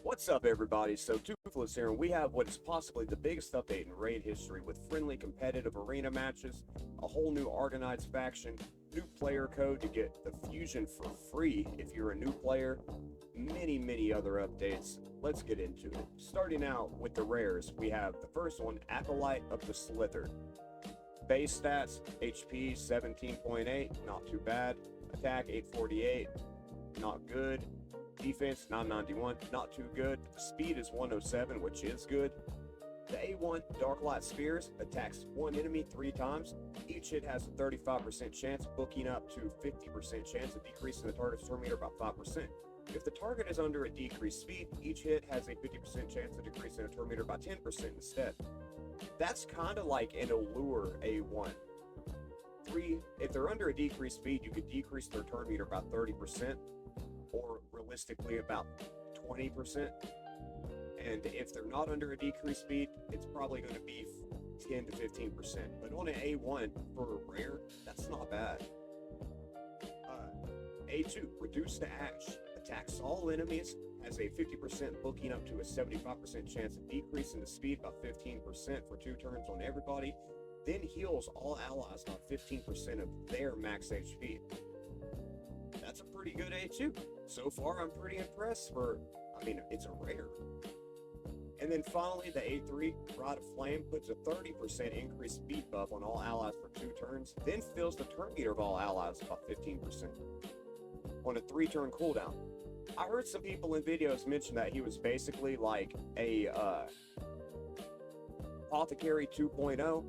What's up, everybody? So, Toothless here, and we have what is possibly the biggest update in raid history with friendly competitive arena matches, a whole new Argonites faction, new player code to get the fusion for free if you're a new player, many other updates. Let's get into it. Starting out with the rares, we have the first one, Acolyte of the Slither. Base stats, HP 17.8, not too bad. Attack 848, not good. Defense 991, not too good. Speed is 107, which is good. The A1 Darklight Spears attacks one enemy 3 times. Each hit has a 35% chance, booking up to 50% chance of decreasing the target's turn meter by 5%. If the target is under a decreased speed, each hit has a 50% chance of decreasing the turn meter by 10% instead. That's kind of like an Allure A1. If they're under a decreased speed, you could decrease their turn meter by 30%. Or realistically about 20%. And if they're not under a decreased speed, it's probably going to be 10 to 15%. But on an A1 for a rare, that's not bad. A2, Reduce the Ash. Attacks all enemies, has a 50% booking up to a 75% chance of decreasing the speed by 15% for 2 turns on everybody, then heals all allies by 15% of their max HP. That's a pretty good A2. So far, I'm pretty impressed it's a rare. And then finally, the A3, Rod of Flame, puts a 30% increased speed buff on all allies for 2 turns, then fills the turn meter of all allies by 15% on a 3-turn cooldown. I heard some people in videos mention that he was basically like a Apothecary 2.0.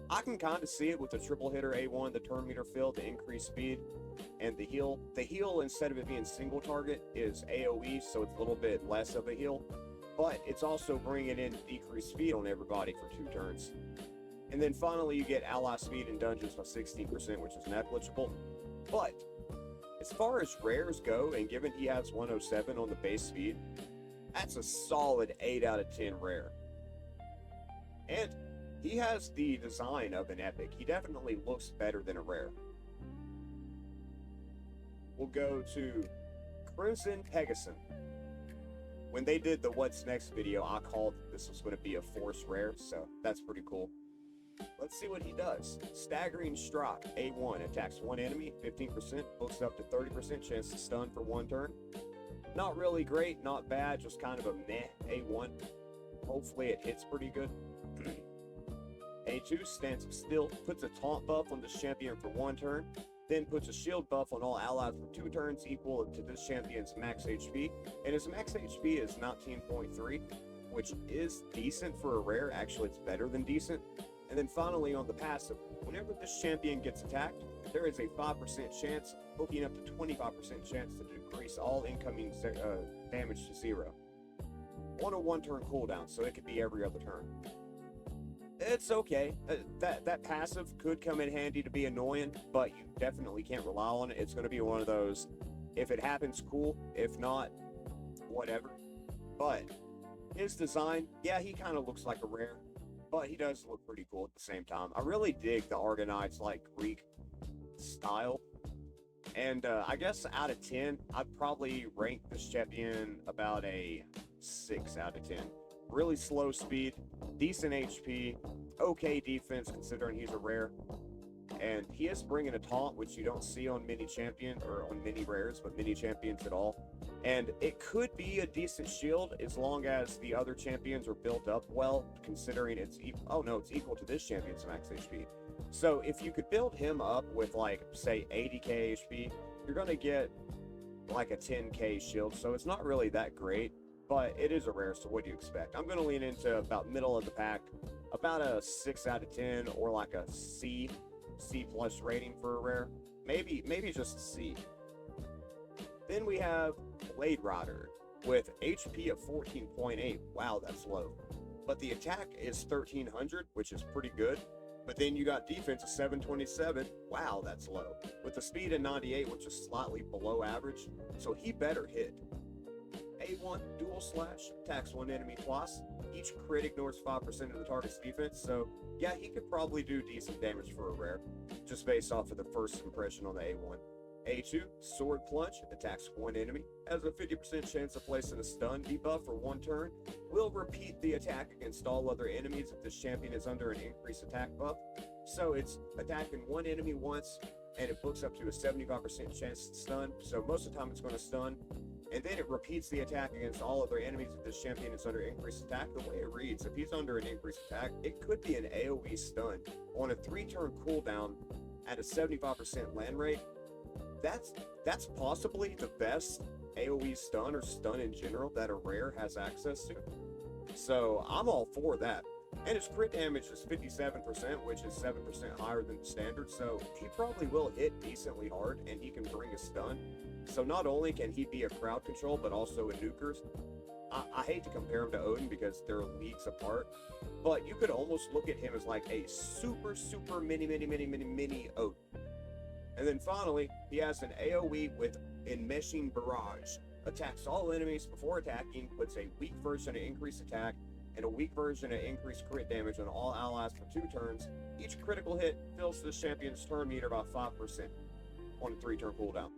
I can kind of see it with the triple hitter A1, the turn meter fill, the increased speed, and the heal. The heal, instead of it being single target, is AoE, so it's a little bit less of a heal, but it's also bringing in decreased speed on everybody for 2 turns. And then finally, you get ally speed in dungeons by 16%, which is negligible. But as far as rares go, and given he has 107 on the base speed, that's a solid 8 out of 10 rare. And he has the design of an epic. He definitely looks better than a rare. We'll go to Crimson Pegasus. When they did the What's Next video, I called this was going to be a force rare, so that's pretty cool. Let's see what he does. Staggering Strike, A1, attacks one enemy, 15%, boosts up to 30% chance to stun for 1 turn. Not really great, not bad, just kind of a meh A1. Hopefully it hits pretty good. A2, Stance Still, puts a taunt buff on this champion for 1 turn, then puts a shield buff on all allies for 2 turns equal to this champion's max HP, and his max HP is 19.3, which is decent for a rare. Actually, it's better than decent. And then finally on the passive, whenever this champion gets attacked, there is a 5% chance, booking up to 25% chance to decrease all incoming damage to 0 on a 1-turn cooldown, so it could be every other turn. It's okay. That passive could come in handy to be annoying, but you definitely can't rely on it. It's going to be one of those, if it happens, cool. If not, whatever. But his design, yeah, he kind of looks like a rare, but he does look pretty cool at the same time. I really dig the Argonites, like, Greek style. And I guess out of 10, I'd probably rank this champion about a 6 out of 10. Really slow speed, decent HP, okay defense considering he's a rare, and he is bringing a taunt, which you don't see on many champions, or on many rares, but many champions at all. And it could be a decent shield as long as the other champions are built up well, considering it's it's equal to this champion's max HP. So if you could build him up with, like, say 80k HP, you're going to get like a 10k shield, so it's not really that great. But it is a rare, so what do you expect? I'm going to lean into about middle of the pack, about a 6 out of 10, or like a C plus rating for a rare. Maybe just a C. Then we have Blade Rider with HP of 14.8. Wow, that's low. But the attack is 1300, which is pretty good. But then you got defense of 727. Wow, that's low. With the speed of 98, which is slightly below average, so he better hit. A1, Dual Slash, attacks one enemy twice. Each crit ignores 5% of the target's defense, so yeah, he could probably do decent damage for a rare, just based off of the first impression on the A1. A2, Sword Plunge, attacks one enemy, has a 50% chance of placing a stun debuff for one turn, will repeat the attack against all other enemies if this champion is under an increased attack buff. So it's attacking one enemy once, and it books up to a 75% chance to stun, so most of the time it's going to stun. And then it repeats the attack against all other enemies if this champion is under increased attack. The way it reads, if he's under an increased attack, it could be an AoE stun on a 3-turn cooldown at a 75% land rate. That's possibly the best AoE stun or stun in general that a rare has access to. So I'm all for that. And his crit damage is 57%, which is 7% higher than the standard, so he probably will hit decently hard, and he can bring a stun. So not only can he be a crowd control, but also a nukers. I hate to compare him to Odin because they're leagues apart, but you could almost look at him as like a super mini Odin. And then finally, he has an AoE with Enmeshing Barrage. Attacks all enemies before attacking, puts a weak version of increased attack, and a weak version of increased crit damage on all allies for 2 turns. Each critical hit fills the champion's turn meter by 5% on a 3-turn cooldown.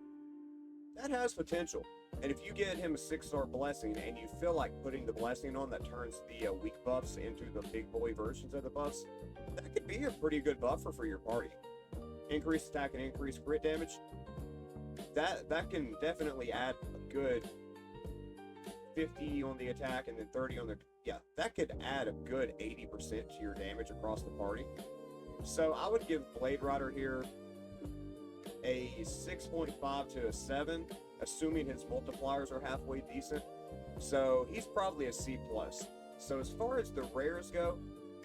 That has potential, and if you get him a 6-star blessing and you feel like putting the blessing on that turns the weak buffs into the big boy versions of the buffs, that could be a pretty good buffer for your party. Increased attack and increased crit damage, that can definitely add a good 50 on the attack and then 30 on the... Yeah, that could add a good 80% to your damage across the party. So I would give Blade Rider here a 6.5 to a 7, assuming his multipliers are halfway decent. So he's probably a C+. So as far as the rares go,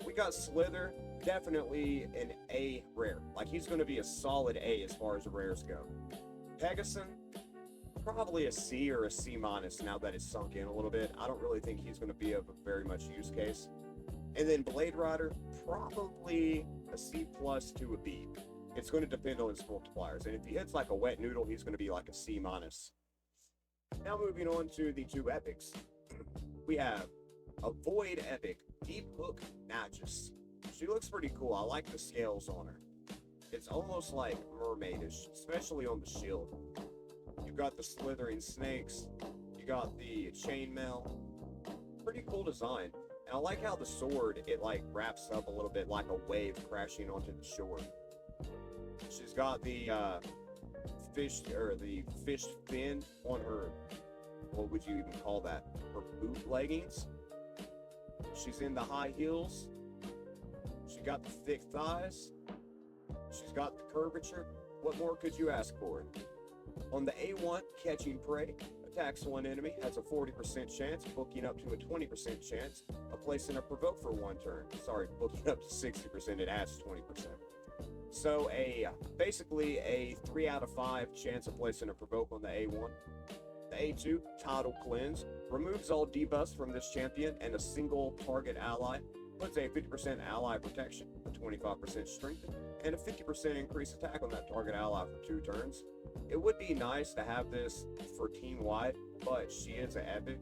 we got Slither, definitely an A rare. Like, he's going to be a solid A as far as the rares go. Pegasus, probably a C or a C- now that it's sunk in a little bit. I don't really think he's going to be of very much use case. And then Blade Rider, probably a C+ to a B. It's going to depend on his multipliers. And if he hits like a wet noodle, he's going to be like a C-. Now moving on to the 2 epics. We have a Void epic, Deep Hook Nagus. She looks pretty cool. I like the scales on her. It's almost like mermaidish, especially on the shield. You've got the slithering snakes. You got the chainmail. Pretty cool design. And I like how the sword, it like wraps up a little bit like a wave crashing onto the shore. She's got the fish fin on her, what would you even call that? Her boot leggings. She's in the high heels. She got the thick thighs. She's got the curvature. What more could you ask for? On the A1, catching prey, attacks one enemy, has a 40% chance, booking up to a 20% chance of placing a provoke for 1 turn. Sorry, booking up to 60%, it adds 20%. So basically a 3 out of 5 chance of placing a provoke on the A1. The A2, Tidal Cleanse, removes all debuffs from this champion and a single target ally, puts a 50% ally protection, a 25% strength, and a 50% increased attack on that target ally for 2 turns. It would be nice to have this for team-wide, but she is an epic.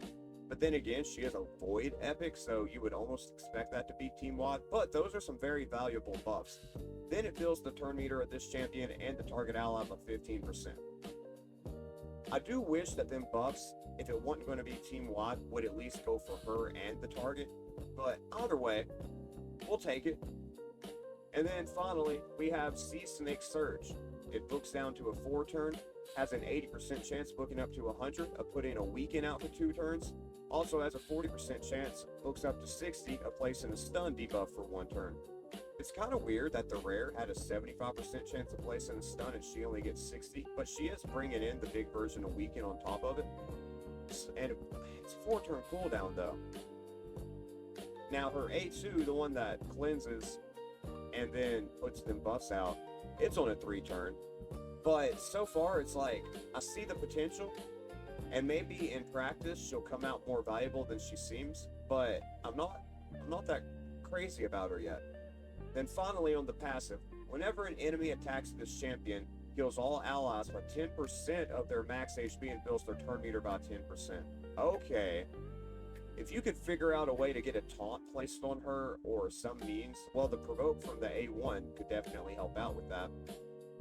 But then again, she is a Void epic, so you would almost expect that to be team-wide, but those are some very valuable buffs. Then it fills the turn meter of this champion and the target ally by 15%. I do wish that them buffs, if it wasn't going to be team-wide, would at least go for her and the target, but either way, we'll take it. And then finally, we have Sea Snake Surge. It books down to a 4 turn, has an 80% chance booking up to 100 of putting a weaken out for 2 turns, also has a 40% chance, books up to 60 of placing a stun debuff for 1 turn. It's kind of weird that the rare had a 75% chance of placing a stun and she only gets 60, but she is bringing in the big version of weaken on top of it. And it's a 4 turn cooldown though. Now her A2, the one that cleanses and then puts them buffs out, it's on a 3 turn. But so far it's like, I see the potential, and maybe in practice she'll come out more valuable than she seems, but I'm not that crazy about her yet. Then finally on the passive, whenever an enemy attacks this champion, heals all allies by 10% of their max HP and fills their turn meter by 10%. Okay. If you could figure out a way to get a taunt placed on her or some means, well, the provoke from the A1 could definitely help out with that.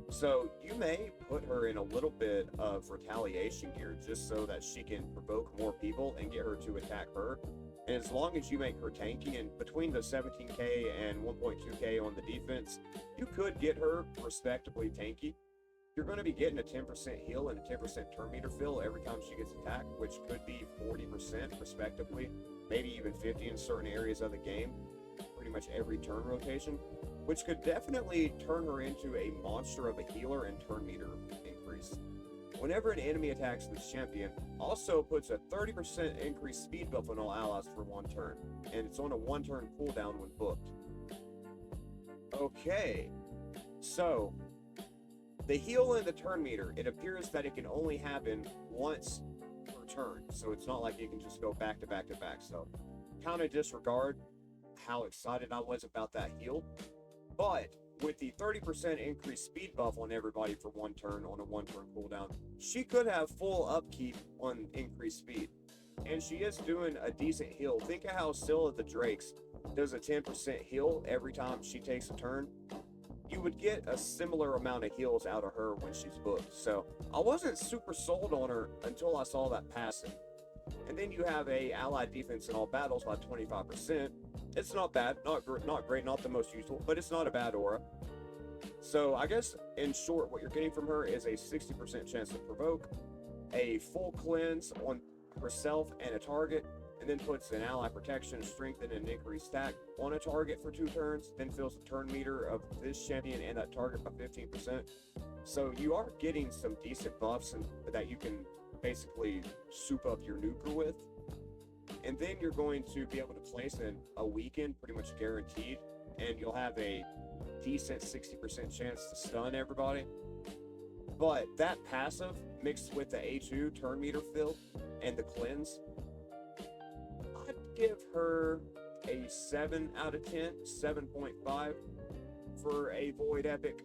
So you may put her in a little bit of retaliation gear just so that she can provoke more people and get her to attack her. And as long as you make her tanky, and between the 17k and 1.2k on the defense, you could get her respectably tanky. You're going to be getting a 10% heal and a 10% turn meter fill every time she gets attacked, which could be 40% respectively, maybe even 50 in certain areas of the game, pretty much every turn rotation, which could definitely turn her into a monster of a healer and turn meter increase. Whenever an enemy attacks this champion, also puts a 30% increased speed buff on all allies for 1 turn, and it's on a 1 turn cooldown when booked. Okay, so the heal and the turn meter, it appears that it can only happen once per turn, so it's not like you can just go back to back to back. So kind of disregard how excited I was about that heal. But with the 30% increased speed buff on everybody for 1 turn on a 1 turn cooldown, she could have full upkeep on increased speed. And she is doing a decent heal. Think of how Scylla the Drakes does a 10% heal every time she takes a turn. You would get a similar amount of heals out of her when she's booked. So I wasn't super sold on her until I saw that passive. And then you have a allied defense in all battles by 25%. It's not bad, not great, not the most useful, but it's not a bad aura. So I guess in short, what you're getting from her is a 60% chance to provoke, a full cleanse on herself and a target, and then puts an ally protection, strengthen, and increased stack on a target for 2 turns, then fills the turn meter of this champion and that target by 15%. So you are getting some decent buffs and that you can basically soup up your nuker with. And then you're going to be able to place in a weekend, pretty much guaranteed, and you'll have a decent 60% chance to stun everybody. But that passive mixed with the A2 turn meter fill and the cleanse, I'd give her a 7 out of 10, 7.5 for a Void Epic.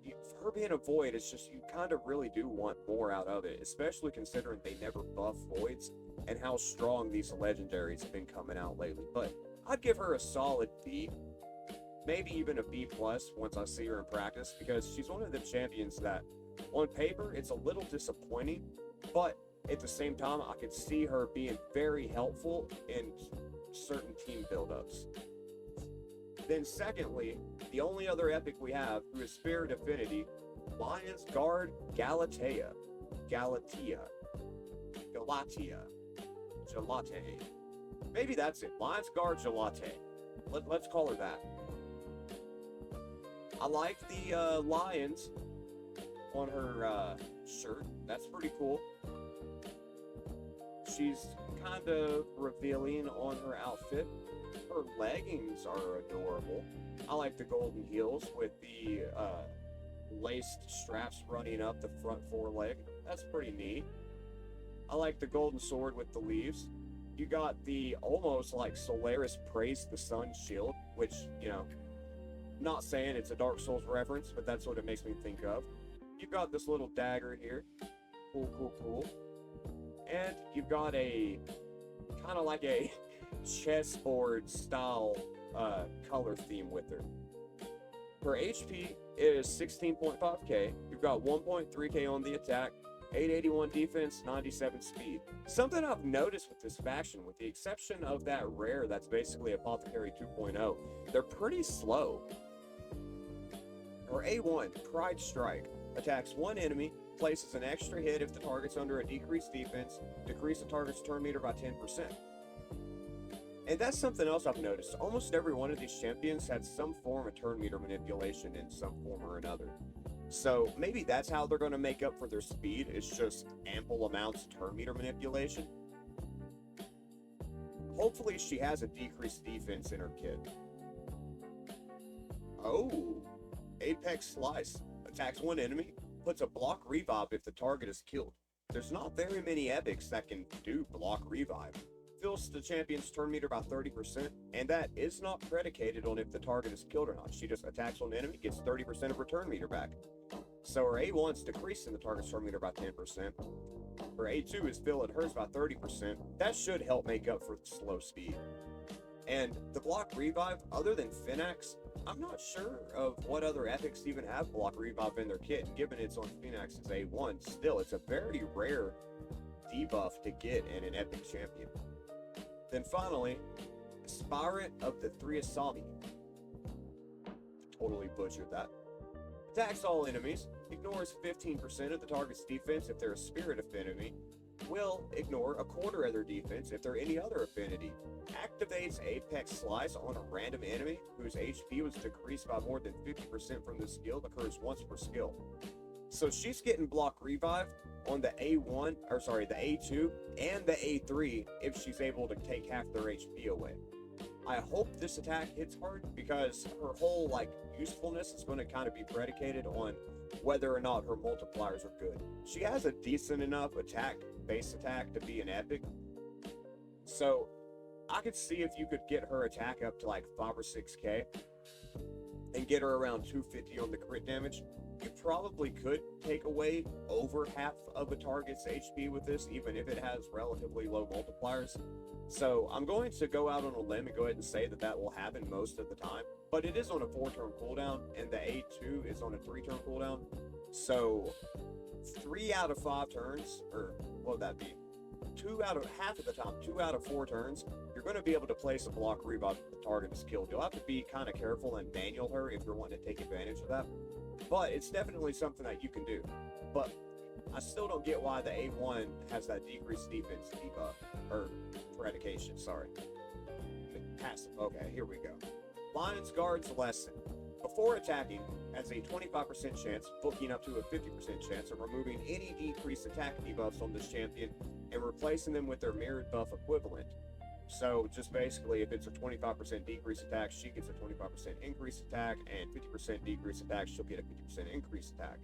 For her being a Void, it's just you kind of really do want more out of it, especially considering they never buff Voids and how strong these legendaries have been coming out lately. But I'd give her a solid B, maybe even a B plus once I see her in practice, because she's one of the champions that on paper it's a little disappointing, but at the same time I could see her being very helpful in certain team buildups. Then secondly, the only other epic we have who is Spirit Affinity, Lion's Guard Galatea. Maybe that's it. Lion's Guard Gelate. Let's call her that. I like the lions on her shirt. That's pretty cool. She's kind of revealing on her outfit. Her leggings are adorable. I like the golden heels with the laced straps running up the front foreleg. That's pretty neat. I like the golden sword with the leaves. You got the almost like Solaris Praise the Sun shield, which, you know, not saying it's a Dark Souls reference, but that's what it makes me think of. You've got this little dagger here. Cool. And you've got a kind of like a chessboard style color theme with her. Her HP is 16.5k. You've got 1.3k on the attack, 881 defense, 97 speed. Something I've noticed with this faction, with the exception of that rare that's basically Apothecary 2.0, they're pretty slow. Her A1, Pride Strike, attacks one enemy, places an extra hit if the target's under a decreased defense, decrease the target's turn meter by 10%. And that's something else I've noticed. Almost every one of these champions had some form of turn meter manipulation in some form or another. So maybe that's how they're going to make up for their speed, is just ample amounts of turn meter manipulation. Hopefully she has a decreased defense in her kit. Oh, Apex Slice. Attacks one enemy, puts a block revive if the target is killed. There's not very many epics that can do block revive. Fills the champion's turn meter by 30%, and that is not predicated on if the target is killed or not. She just attacks on the enemy, gets 30% of her turn meter back. So her A1's decreasing the target's turn meter by 10%. Her A2 is filling hers by 30%. That should help make up for the slow speed. And the block revive, other than Phoenix, I'm not sure of what other epics even have block revive in their kit. And given it's on Phoenix's A1, still, it's a very rare debuff to get in an epic champion. Then finally, Spirit of the Three Asami. Totally butchered that. Attacks all enemies, ignores 15% of the target's defense if they're a spirit affinity, will ignore a quarter of their defense if they're any other affinity, activates Apex Slice on a random enemy whose HP was decreased by more than 50% from this skill, occurs once per skill. So she's getting block revive on the A1, or sorry, the A2 and the A3 if she's able to take half their HP away. I hope this attack hits hard because her whole usefulness is going to kind of be predicated on whether or not her multipliers are good. She has a decent enough base attack to be an epic. So I could see if you could get her attack up to 5 or 6k and get her around 250 on the crit damage. You probably could take away over half of a target's HP with this, even if it has relatively low multipliers. So I'm going to go out on a limb and go ahead and say that that will happen most of the time. But it is on a 4-turn cooldown, and the A2 is on a 3-turn cooldown. So 3 out of 5 turns, or what would that be? Half of the time, 2 out of 4 turns, you're going to be able to place a block revive if the target is killed. You'll have to be kind of careful and manual her if you're wanting to take advantage of that. But it's definitely something that you can do. But I still don't get why the A1 has that decreased defense debuff, or predication, sorry. Passive. Okay, here we go. Lion's Guard's Lesson. Before attacking, has a 25% chance, booking up to a 50% chance of removing any decreased attack debuffs on this champion and replacing them with their mirrored buff equivalent. So just basically, if it's a 25% decrease attack, she gets a 25% increase attack, and 50% decrease attack, she'll get a 50% increase attack.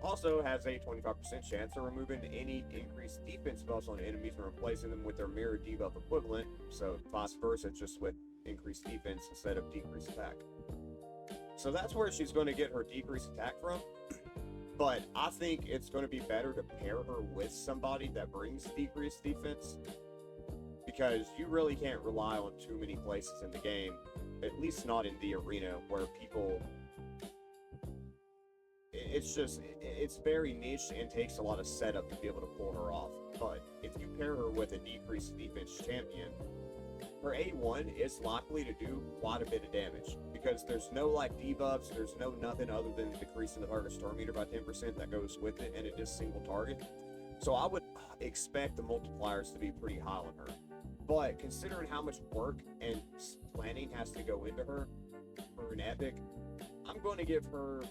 Also has a 25% chance of removing any increased defense buffs on enemies and replacing them with their mirrored debuff equivalent, so vice versa, just with increased defense instead of decreased attack. So that's where she's going to get her decreased attack from, but I think it's going to be better to pair her with somebody that brings decreased defense, because you really can't rely on too many places in the game, at least not in the arena, where people... It's very niche and takes a lot of setup to be able to pull her off. But if you pair her with a decreased defense champion, her A1 is likely to do quite a bit of damage, because there's no debuffs, there's no nothing other than decreasing the target's turn meter by 10% that goes with it, and it is single target. So I would expect the multipliers to be pretty high on her. But considering how much work and planning has to go into her for an epic, I'm going to give her,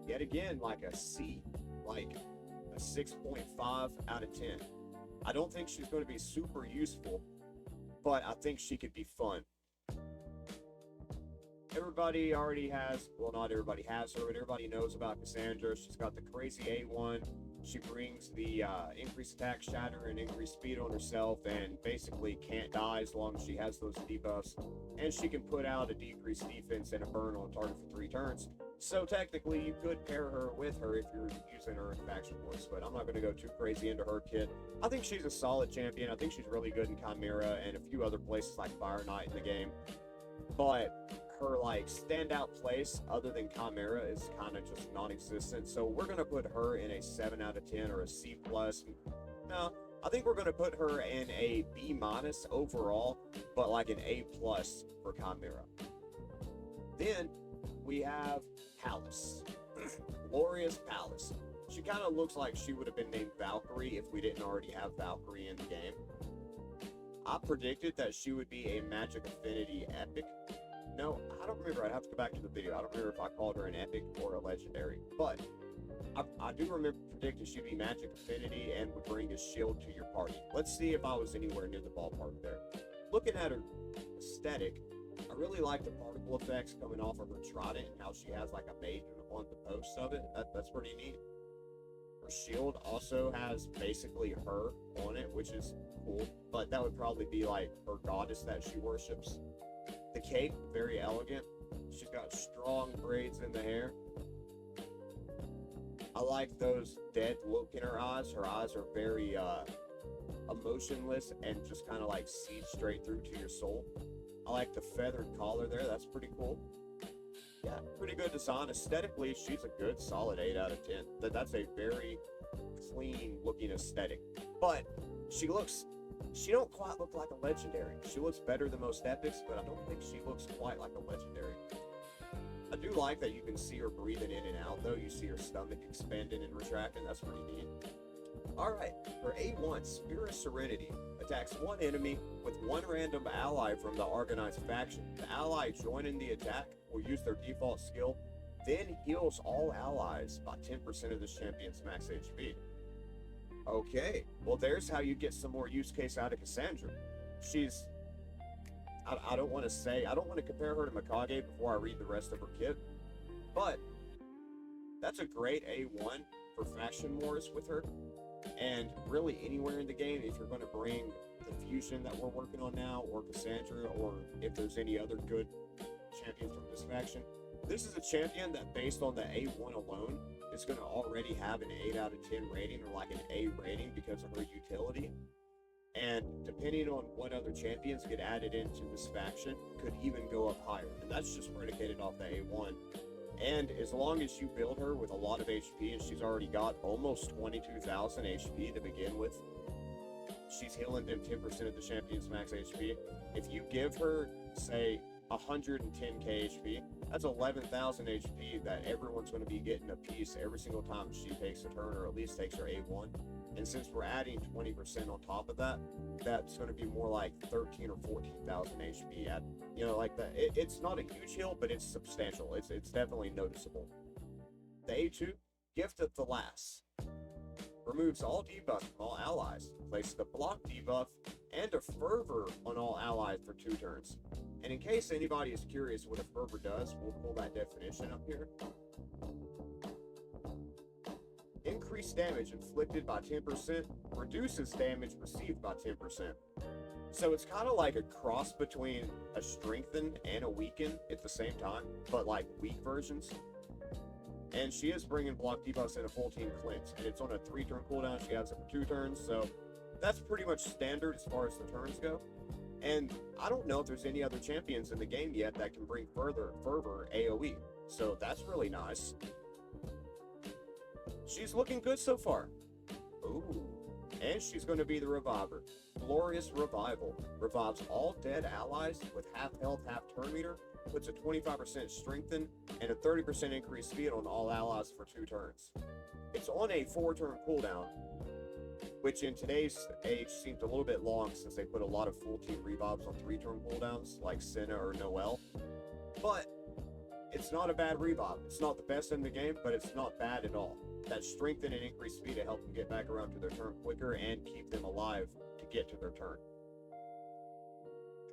yet again, a C, a 6.5 out of 10. I don't think she's going to be super useful, but I think she could be fun. Everybody already has, well, not everybody has her, but everybody knows about Cassandra. She's got the crazy A1. She brings the increased attack, shatter, and increased speed on herself, and basically can't die as long as she has those debuffs. And she can put out a decreased defense and a burn on target for 3 turns. So technically, you could pair her with her if you're using her in faction points, but I'm not going to go too crazy into her kit. I think she's a solid champion. I think she's really good in Chimera and a few other places like Fire Knight in the game. But her standout place other than Chimera is kind of just non-existent. So we're going to put her in a 7 out of 10 or a C+. No, I think we're going to put her in a B- overall, but an A+ for Chimera. Then we have Palace. Glorious Palace. She kind of looks like she would have been named Valkyrie if we didn't already have Valkyrie in the game. I predicted that she would be a Magic Affinity epic. No, I don't remember. I'd have to go back to the video. I don't remember if I called her an epic or a legendary. But I do remember predicting she'd be Magic Affinity and would bring a shield to your party. Let's see if I was anywhere near the ballpark there. Looking at her aesthetic, I really like the particle effects coming off of her trident and how she has a maiden on the post of it. That's pretty neat. Her shield also has basically her on it, which is cool, but that would probably be her goddess that she worships. The cape, very elegant. She's got strong braids in the hair. I like those dead look in her eyes. Her eyes are very emotionless and just kind of like seep straight through to your soul. I like the feathered collar there. That's pretty cool. Yeah, pretty good design. Aesthetically, she's a good solid 8 out of 10. That's a very clean looking aesthetic. But she don't quite look like a legendary. She looks better than most epics, but I don't think she looks quite like a legendary. I do like that you can see her breathing in and out, though. You see her stomach expanding and retracting. That's pretty neat. Alright, for A1, Spirit of Serenity attacks one enemy with one random ally from the Argonites faction. The ally joining the attack will use their default skill, then heals all allies by 10% of the champion's max HP. Okay, well there's how you get some more use case out of Cassandra. She's... I don't want to compare her to Mikage before I read the rest of her kit, but that's a great A1 for faction wars with her. And really anywhere in the game, if you're going to bring the fusion that we're working on now, or Cassandra, or if there's any other good champions from this faction, this is a champion that, based on the A1 alone, is going to already have an 8 out of 10 rating, or like an A rating because of her utility. And depending on what other champions get added into this faction, could even go up higher. And that's just predicated off the A1. And as long as you build her with a lot of HP, and she's already got almost 22,000 HP to begin with, she's healing them 10% of the champion's max HP. If you give her, say, 110k HP, that's 11,000 HP that everyone's going to be getting a piece every single time she takes a turn, or at least takes her A1. And since we're adding 20% on top of that, that's going to be more like 13 or 14,000 HP. At, you know, like that. It's not a huge heal, but it's substantial. It's definitely noticeable. The A2, Gift of the Lass, removes all debuff from all allies, places a block debuff and a fervor on all allies for 2 turns. And in case anybody is curious what a fervor does, we'll pull that definition up here. Increased damage inflicted by 10%, reduces damage received by 10%. So it's kind of like a cross between a strengthen and a weaken at the same time, but like weak versions. And she is bringing block debuffs in a full team cleanse, and it's on a 3-turn cooldown. She has it for 2 turns, so that's pretty much standard as far as the turns go. And I don't know if there's any other champions in the game yet that can bring fervor AoE, so that's really nice. She's looking good so far. Ooh. And she's going to be the Reviver. Glorious Revival. Revives all dead allies with half health, half turn meter. Puts a 25% strengthen and a 30% increased speed on all allies for 2 turns. It's on a 4-turn cooldown, which in today's age seems a little bit long since they put a lot of full team revives on 3-turn cooldowns like Senna or Noelle. But it's not a bad revive. It's not the best in the game, but it's not bad at all. That strengthen and increased speed to help them get back around to their turn quicker and keep them alive to get to their turn.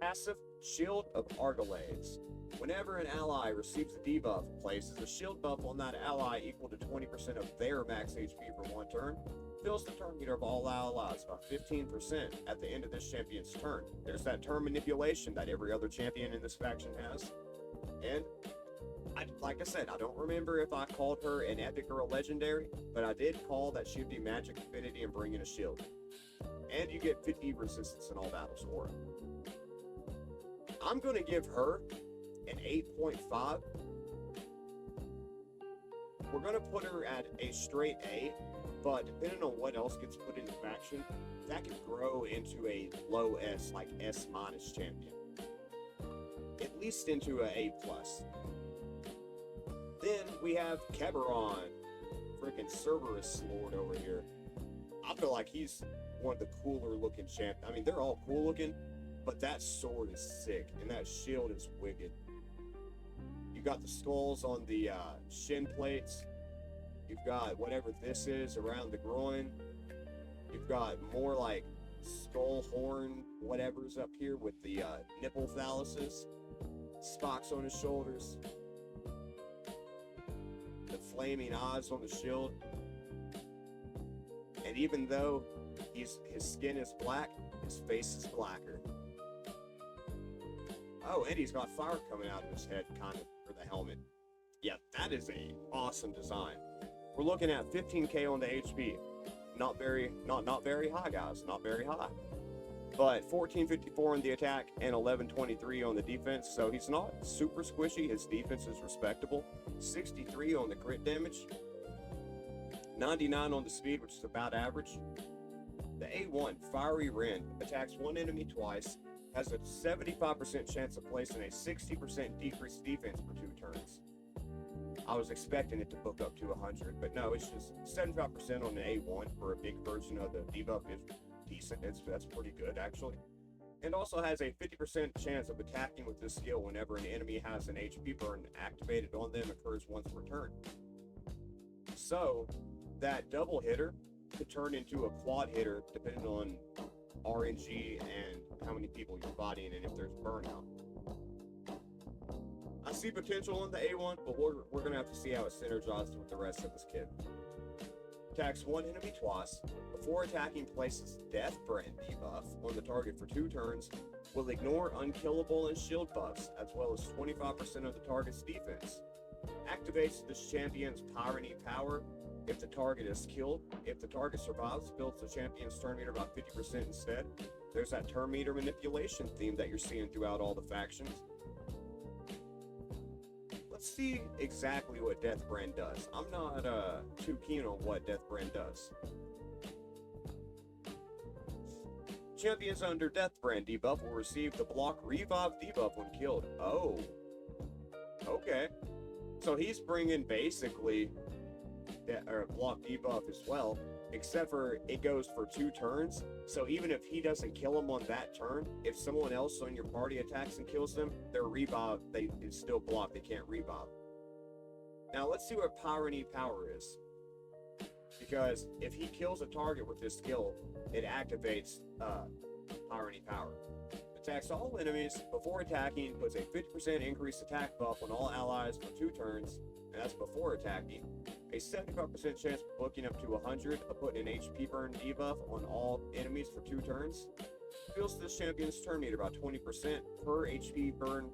Passive, Shield of Argonites. Whenever an ally receives a debuff, places a shield buff on that ally equal to 20% of their max HP for 1 turn, fills the turn meter of all allies by 15% at the end of this champion's turn. There's that turn manipulation that every other champion in this faction has. And like I said, I don't remember if I called her an epic or a legendary, but I did call that she'd be magic affinity and bring in a shield. And you get 50 resistance in all battles for her. I'm going to give her an 8.5. We're going to put her at a straight A, but depending on what else gets put into faction, that could grow into a low S, like S- champion. At least into a A+. Then we have Keberon, freaking Cerberus Lord over here. I feel like he's one of the cooler looking champions. I mean, they're all cool looking, but that sword is sick, and that shield is wicked. You got the skulls on the shin plates. You've got whatever this is around the groin. You've got more like skull horn whatever's up here with the nipple phalluses. Spokes on his shoulders. The flaming eyes on the shield. And even though his skin is black, his face is blacker. Oh, and he's got fire coming out of his head, kind of, for the helmet. Yeah, that is a awesome design. We're looking at 15k on the HP. not very high, guys. Not very high. But 1454 on the attack and 1123 on the defense. So he's not super squishy. His defense is respectable. 63 on the crit damage. 99 on the speed, which is about average. The A1, Fiery Rend, attacks one enemy twice, has a 75% chance of placing a 60% decreased defense for 2 turns. I was expecting it to book up to 100, but no, it's just 75% on the A1 for a big version of the debuff is decent. That's pretty good, actually. And also has a 50% chance of attacking with this skill whenever an enemy has an HP burn activated on them occurs once per turn. So, that double hitter could turn into a quad hitter depending on RNG and how many people you're bodying and if there's burnout. I see potential in the A1, but we're going to have to see how it synergizes with the rest of this kit. Attacks one enemy twice. Before attacking, places Death Brand debuff on the target for 2 turns. Will ignore unkillable and shield buffs, as well as 25% of the target's defense. Activates this champion's Tyranny power if the target is killed. If the target survives, builds the champion's turn meter by 50% instead. There's that turn meter manipulation theme that you're seeing throughout all the factions. Let's see exactly what Death Brand does. I'm not too keen on what Death Brand does. Champions under Death Brand debuff will receive the block revive debuff when killed. Oh, okay. So he's bringing basically that block debuff as well, except for it goes for 2 turns. So even if he doesn't kill him on that turn, if someone else on your party attacks and kills them, their revive, it's still blocked. They can't revive. Now let's see what Tyranny power is. Because if he kills a target with this skill, it activates Tyranny power. Attacks all enemies before attacking, puts a 50% increased attack buff on all allies for 2 turns, and that's before attacking. A 75% chance of booking up to 100 of putting an HP burn debuff on all enemies for 2 turns. Fills this champion's turn meter by 20% per HP burn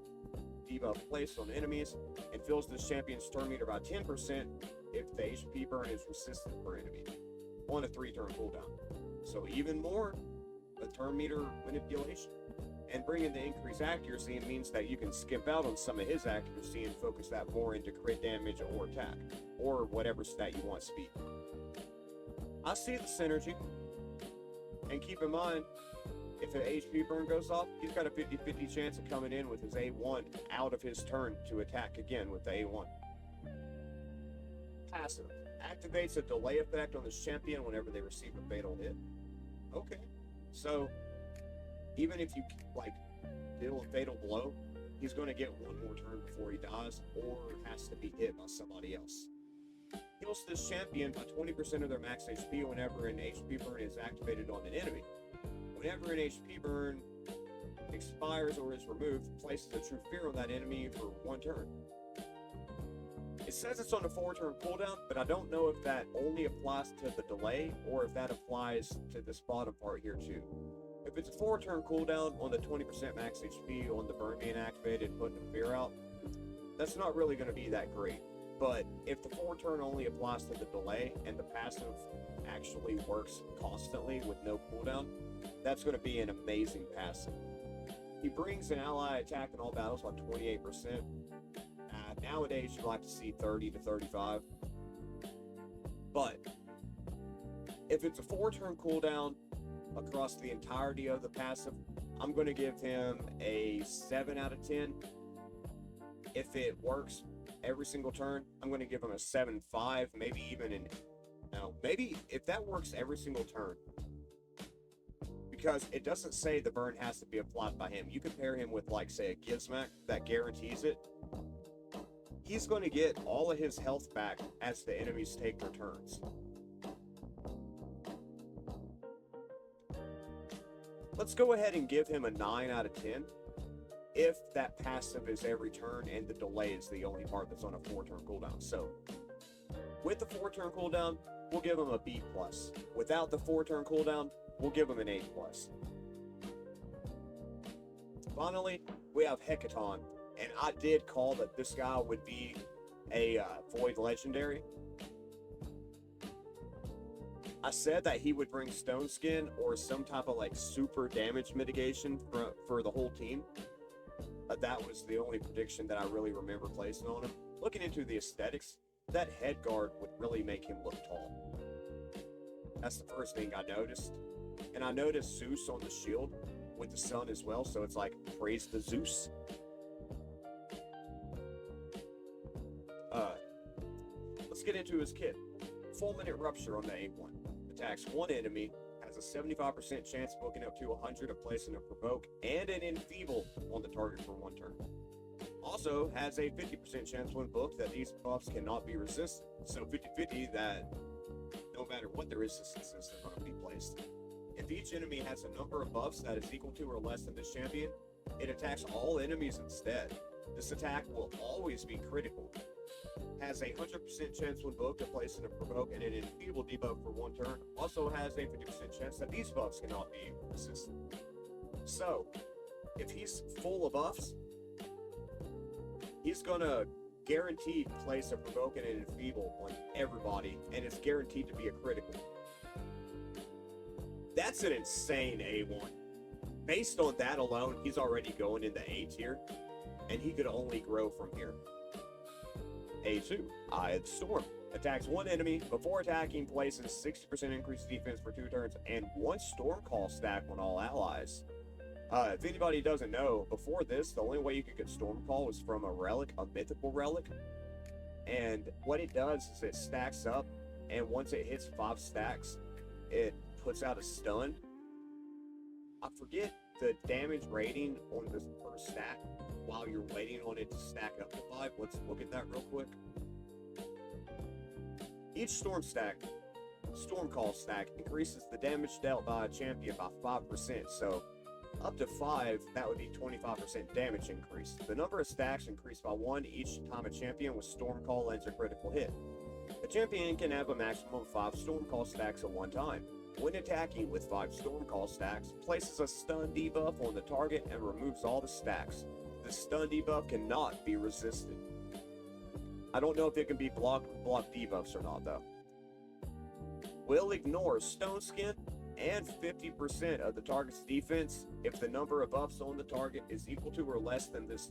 debuff placed on enemies, and fills this champion's turn meter by 10% if the HP burn is resistant per enemy on a 3-turn cooldown. So even more, a turn meter manipulation. And bringing the increased accuracy means that you can skip out on some of his accuracy and focus that more into crit damage or attack, or whatever stat you want speed. I see the synergy, and keep in mind, if an HP burn goes off, he's got a 50-50 chance of coming in with his A1 out of his turn to attack again with the A1. Passive. Activates a delay effect on the champion whenever they receive a fatal hit. Okay, so even if you deal a fatal blow, he's going to get 1 more turn before he dies, or has to be hit by somebody else. Heals this champion by 20% of their max HP whenever an HP burn is activated on an enemy. Whenever an HP burn expires or is removed, places a true fear on that enemy for 1 turn. It says it's on a 4-turn cooldown, but I don't know if that only applies to the delay or if that applies to this bottom part here too. If it's a 4-turn cooldown on the 20% max HP on the burn being activated and putting the fear out, that's not really going to be that great. But if the 4-turn only applies to the delay and the passive actually works constantly with no cooldown, that's going to be an amazing passive. He brings an ally attack in all battles by 28%. Nowadays, you'd like to see 30 to 35. But if it's a 4-turn cooldown across the entirety of the passive, I'm going to give him a 7 out of 10. If it works every single turn, I'm going to give him a 7.5, maybe even maybe if that works every single turn, because it doesn't say the burn has to be applied by him. You can pair him with, like, say, a Gizmac that guarantees it. He's going to get all of his health back as the enemies take their turns. Let's go ahead and give him a 9 out of 10 if that passive is every turn and the delay is the only part that's on a 4-turn cooldown. So with the 4-turn cooldown, we'll give him a B+. Without the 4-turn cooldown, we'll give him an A+. Finally, we have Hecaton, and I did call that this guy would be a Void Legendary. I said that he would bring Stone Skin or some type of like super damage mitigation for the whole team. That was the only prediction that I really remember placing on him. Looking into the aesthetics, that head guard would really make him look tall. That's the first thing I noticed. And I noticed Zeus on the shield with the sun as well, so it's like, praise the Zeus. Let's get into his kit. Fulminant Rupture on the A1. Attacks one enemy, has a 75% chance of booking up to 100 of placing a Provoke and an Enfeeble on the target for 1 turn. Also has a 50% chance when booked that these buffs cannot be resisted. So 50-50 that no matter what the resistance is, they're going to be placed. If each enemy has a number of buffs that is equal to or less than this champion, it attacks all enemies instead. This attack will always be critical. Has a 100% chance when booked of placing a Provoke and an Enfeeble debuff for 1 turn. Also has a 50% chance that these buffs cannot be resisted. So, if he's full of buffs, he's gonna guaranteed place a Provoke and an Enfeeble on everybody, and it's guaranteed to be a critical. That's an insane A1. Based on that alone, he's already going in the A tier, and he could only grow from here. A2, Eye of the Storm. Attacks one enemy. Before attacking, places 60% increased defense for 2 turns and 1 Storm Call stack on all allies. If anybody doesn't know, before this, the only way you could get Storm Call was from a relic, a mythical relic. And what it does is it stacks up, and once it hits 5 stacks, it puts out a stun. I forget the damage rating on the first stack while you're waiting on it to stack up to 5. Let's look at that real quick. Each Storm Call stack increases the damage dealt by a champion by 5%, so up to 5, that would be 25% damage increase. The number of stacks increased by 1 each time a champion with Storm Call lands a critical hit. The champion can have a maximum of 5 Storm Call stacks at one time. When attacking with 5 Storm Call stacks, places a stun debuff on the target and removes all the stacks. The stun debuff cannot be resisted. I don't know if it can be block debuffs or not though. Will ignore Stone Skin and 50% of the target's defense if the number of buffs on the target is equal to or less than this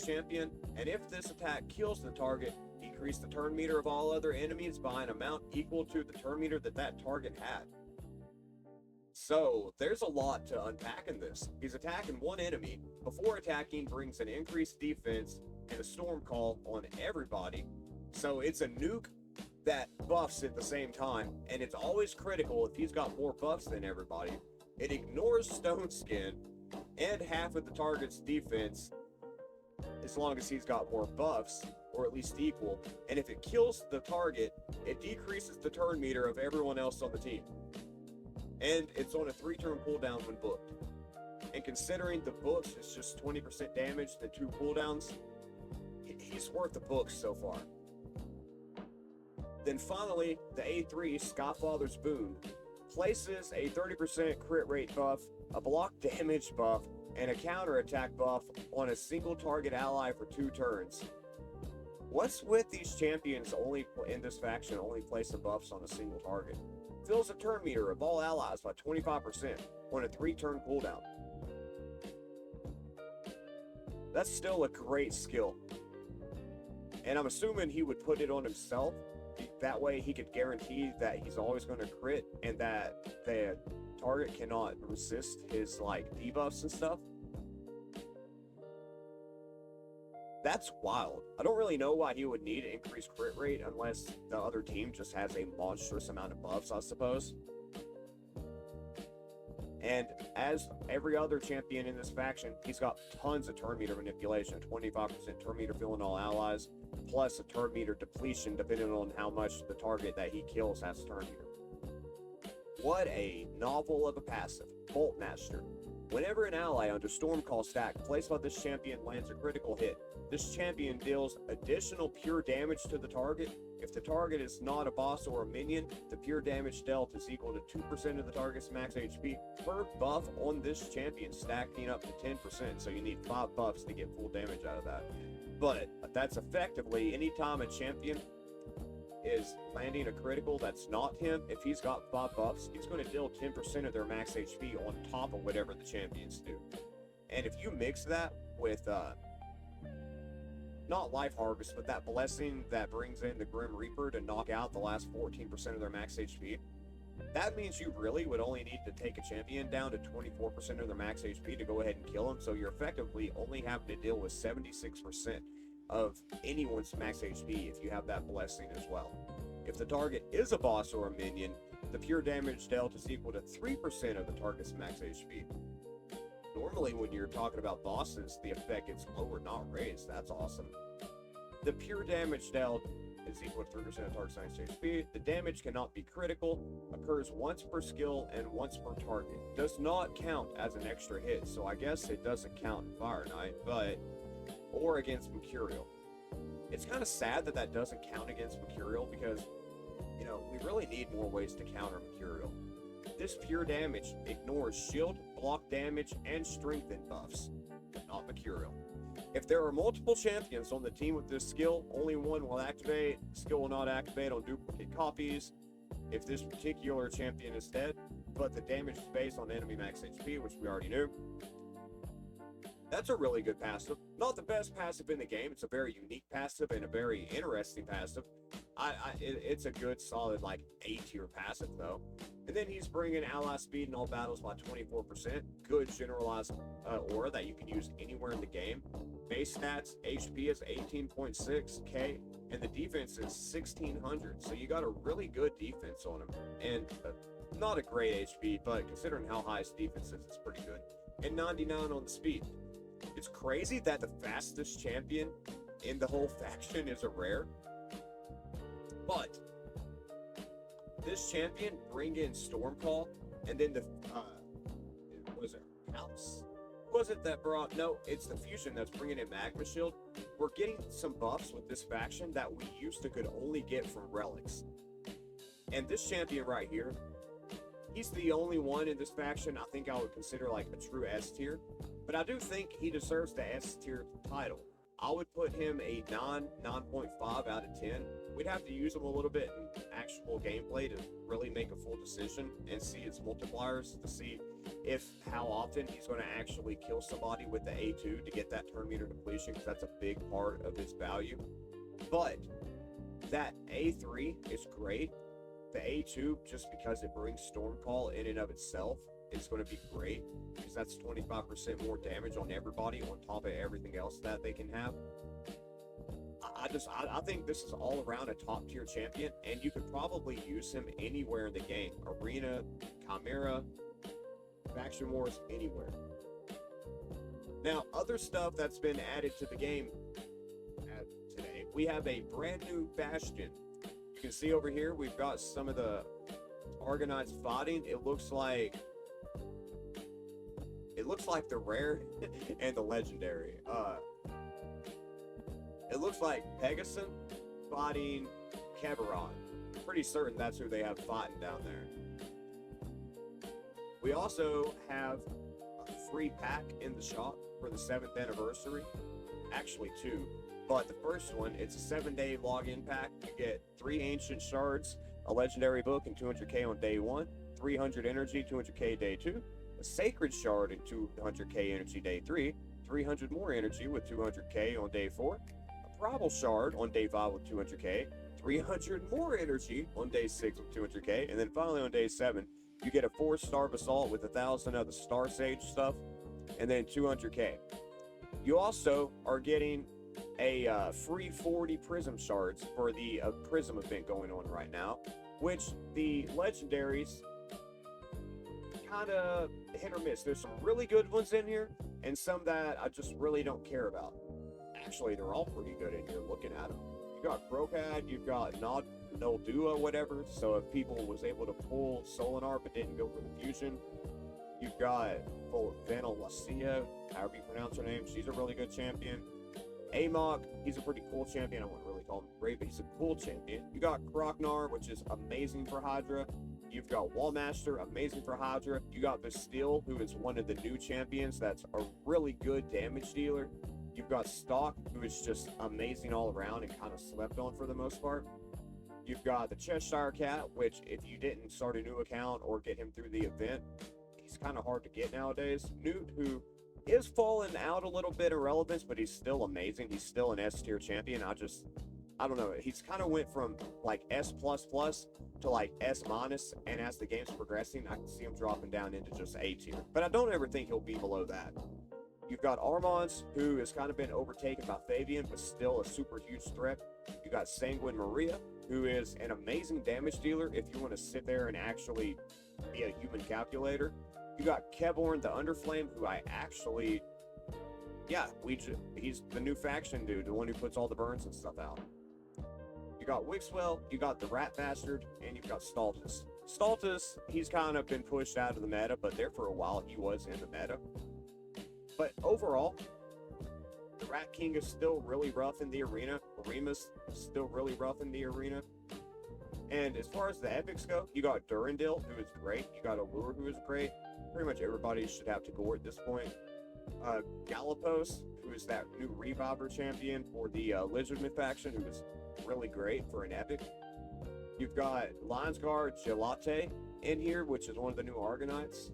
champion, and if this attack kills the target, decrease the turn meter of all other enemies by an amount equal to the turn meter that target had. So, there's a lot to unpack in this. He's attacking one enemy. Before attacking, brings an increased defense and a Storm Call on everybody. So, it's a nuke that buffs at the same time, and it's always critical if he's got more buffs than everybody. It ignores Stone Skin and half of the target's defense as long as he's got more buffs, or at least equal. And if it kills the target, it decreases the turn meter of everyone else on the team. And it's on a 3-turn cooldown when booked. And considering the books is just 20% damage to 2 cooldowns, he's worth the books so far. Then finally, the A3 Skyfather's Boon places a 30% crit rate buff, a block damage buff, and a counter attack buff on a single target ally for 2 turns. What's with these champions only in this faction only placing buffs on a single target? Fills a turn meter of all allies by 25% on a 3-turn cooldown. That's still a great skill. And I'm assuming he would put it on himself. That way he could guarantee that he's always going to crit and that the target cannot resist his like debuffs and stuff. That's wild. I don't really know why he would need an increased crit rate unless the other team just has a monstrous amount of buffs, I suppose. And as every other champion in this faction, he's got tons of turn meter manipulation, 25% turn meter filling all allies, plus a turn meter depletion depending on how much the target that he kills has turn meter. What a novel of a passive. Bolt Master. Whenever an ally under Storm Call stack placed by this champion lands a critical hit, this champion deals additional pure damage to the target. If the target is not a boss or a minion, the pure damage dealt is equal to 2% of the target's max HP per buff on this champion, stacking up to 10%, so you need 5 buffs to get full damage out of that. But that's effectively anytime a champion is landing a critical that's not him. If he's got 5 buffs, he's going to deal 10% of their max HP on top of whatever the champions do. And if you mix that with, not Life Harvest, but that blessing that brings in the Grim Reaper to knock out the last 14% of their max HP, that means you really would only need to take a champion down to 24% of their max HP to go ahead and kill him, so you're effectively only having to deal with 76% of anyone's max HP if you have that blessing as well. If the target is a boss or a minion, the pure damage dealt is equal to 3% of the target's max HP. Normally when you're talking about bosses, the effect gets lower, not raised. That's awesome. The pure damage dealt is equal to 3% of target's max HP. The damage cannot be critical, occurs once per skill and once per target. Does not count as an extra hit, so I guess it doesn't count in Fire Knight, but or against Mercurial. It's kind of sad that that doesn't count against Mercurial because, you know, we really need more ways to counter Mercurial. This pure damage ignores shield, block damage, and strengthen buffs, but not Mercurial. If there are multiple champions on the team with this skill, only one will activate. The skill will not activate on duplicate copies if this particular champion is dead, but the damage is based on enemy max HP, which we already knew. That's a really good passive. Not the best passive in the game. It's a very unique passive and a very interesting passive. It's a good, solid, like, A-tier passive, though. And then he's bringing ally speed in all battles by 24%. Good generalized aura that you can use anywhere in the game. Base stats, HP is 18.6k, and the defense is 1600. So you got a really good defense on him. And not a great HP, but considering how high his defense is, it's pretty good. And 99 on the speed. It's crazy that the fastest champion in the whole faction is a rare. But this champion bring in Stormcall, and then the was it House? Was it that brought? No, it's the fusion that's bringing in Magma Shield. We're getting some buffs with this faction that we used to could only get from relics. And this champion right here, he's the only one in this faction I think I would consider like a true S tier. But I do think he deserves the S tier title. I would put him a 9.5 out of 10. We'd have to use him a little bit in actual gameplay to really make a full decision and see its multipliers to see if how often he's going to actually kill somebody with the A2 to get that turn meter depletion, because that's a big part of his value. But that A3 is great. The A2, just because it brings Stormcall in and of itself, is going to be great, because that's 25% more damage on everybody on top of everything else that they can have. I think this is all around a top tier champion, and you could probably use him anywhere in the game. Arena, Chimera, Faction Wars, anywhere. Now, other stuff that's been added to the game today, we have a brand new Bastion. You can see over here, we've got some of the Argonites fighting. It looks like the rare and the legendary. It looks like Pegasus fighting Keberon. Pretty certain that's who they have fighting down there. We also have a free pack in the shop for the 7th anniversary. Actually 2. But the first one, it's a 7-day login pack. You get 3 ancient shards, a legendary book, and 200k on day 1. 300 energy, 200k day 2. A sacred shard and 200k energy day 3. 300 more energy with 200k on day 4. A primal shard on day 5 with 200k. 300 more energy on day 6 with 200k. And then finally on day 7, you get a 4-star basalt with 1,000 of the Star Sage stuff, and then 200k. You also are getting a free 40 prism shards for the prism event going on right now, which the legendaries kind of hit or miss. There's some really good ones in here, and some that I just really don't care about. Actually, they're all pretty good in here looking at them. You got Brocad, you've got Noldua, whatever, so if people was able to pull Solinar but didn't go for the fusion. You've got Vanalacia, however you pronounce her name, she's a really good champion. Amok, he's a pretty cool champion. I wouldn't really call him great, but he's a cool champion. You got Kroknar, which is amazing for Hydra. You've got Wallmaster, amazing for Hydra. You got Bastille, who is one of the new champions that's a really good damage dealer. You've got Stalk, who is just amazing all around and kind of slept on for the most part. You've got the Cheshire Cat, which if you didn't start a new account or get him through the event, he's kind of hard to get nowadays. Newt, who is falling out a little bit in relevance, but he's still amazing. He's still an S tier champion. I don't know. He's kind of went from like S plus plus to like S minus, and as the game's progressing, I can see him dropping down into just A tier. But I don't ever think he'll be below that. You've got Armons, who has kind of been overtaken by Fabian, but still a super huge threat. You got Sanguine Maria, who is an amazing damage dealer if you want to sit there and actually be a human calculator. You got Keborn the Underflame, who I actually, he's the new faction dude, the one who puts all the burns and stuff out. You got Wixwell, you got the Rat Bastard, and you've got Stultus. Stultus, he's kind of been pushed out of the meta, but there for a while he was in the meta. But overall, the Rat King is still really rough in the arena. Arima's still really rough in the arena. And as far as the epics go, you got Durandil, who is great. You got Allure, who is great. Pretty much everybody should have Tagore at this point. Galapos, who is that new Reviver champion for the Lizardman faction, who is really great for an epic. You've got Lionsguard Gelate in here, which is one of the new Argonites.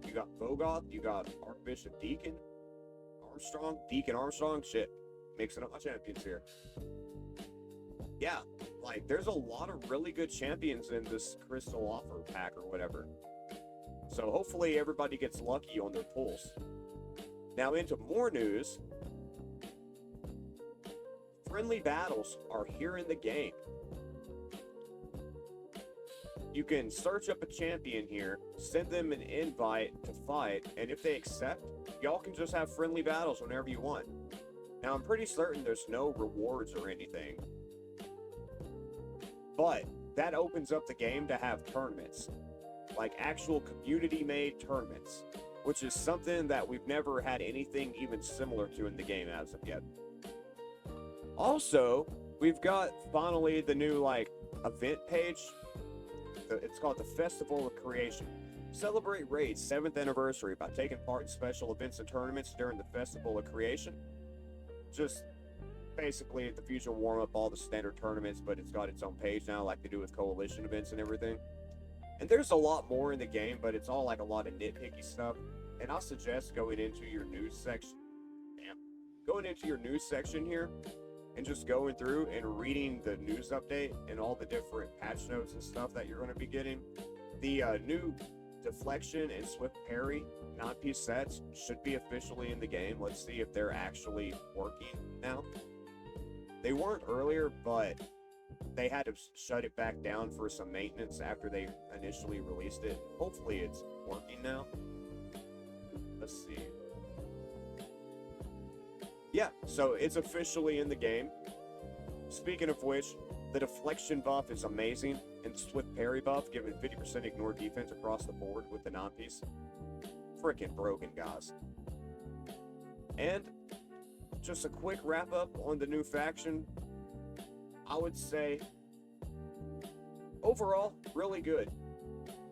You got Vogoth, you got Archbishop Deacon Armstrong, shit. Mixing up my champions here. Yeah, like, there's a lot of really good champions in this Crystal Offer pack or whatever. So hopefully everybody gets lucky on their pulls. Now into more news. Friendly battles are here in the game. You can search up a champion here, send them an invite to fight, and if they accept, y'all can just have friendly battles whenever you want. Now, I'm pretty certain there's no rewards or anything, but that opens up the game to have tournaments, like actual community-made tournaments, which is something that we've never had anything even similar to in the game as of yet. Also, we've got finally the new, like, event page. It's called the Festival of Creation. Celebrate Raid's 7th anniversary by taking part in special events and tournaments during the Festival of Creation. Just basically the fusion warm-up, all the standard tournaments, but it's got its own page now, like they do with coalition events and everything. And there's a lot more in the game, but it's all like a lot of nitpicky stuff. And I suggest going into your news section. Going into your news section here and just going through and reading the news update and all the different patch notes and stuff that you're going to be getting. The new Deflection and Swift Parry 9-piece sets should be officially in the game. Let's see if they're actually working now. They weren't earlier, but they had to shut it back down for some maintenance after they initially released it. Hopefully it's working now. Let's see. Yeah, so it's officially in the game. Speaking of which, the deflection buff is amazing, and the swift parry buff, giving 50% ignore defense across the board with the 9-piece. Freaking broken, guys. And just a quick wrap up on the new faction. I would say, overall, really good.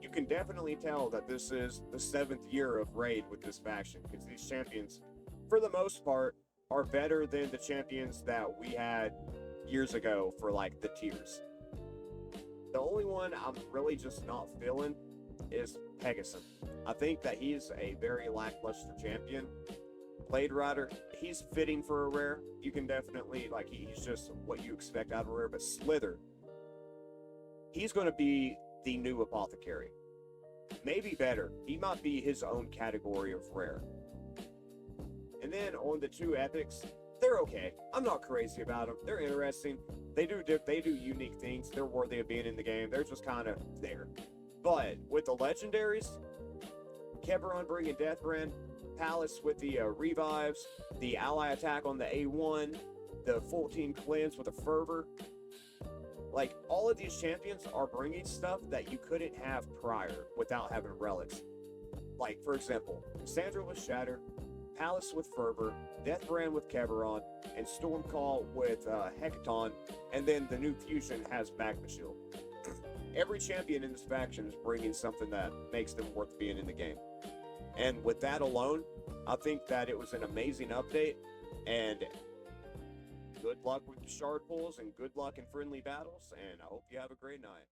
You can definitely tell that this is the 7th year of Raid with this faction, because these champions, for the most part, are better than the champions that we had years ago for, like, the tiers. The only one I'm really just not feeling is Pegasus. I think that he's a very lackluster champion. Blade Rider, he's fitting for a rare. You can definitely, like, he's just what you expect out of a rare. But Slither, he's going to be the new Apothecary. Maybe better. He might be his own category of rare. And then on the two epics, they're okay. I'm not crazy about them. They're interesting. They do unique things. They're worthy of being in the game. They're just kind of there. But with the legendaries, Keberon bringing Deathbrand, Palace with the revives, the ally attack on the A1, the 14 cleanse with a fervor. Like, all of these champions are bringing stuff that you couldn't have prior without having relics. Like, for example, Sandra with Shatter, Palace with Fervor, Deathbrand with Keberon, and Stormcall with Hecaton, and then the new fusion has Magma Shield. Every champion in this faction is bringing something that makes them worth being in the game. And with that alone, I think that it was an amazing update, and Good luck with the shard pulls and good luck in friendly battles, and I hope you have a great night.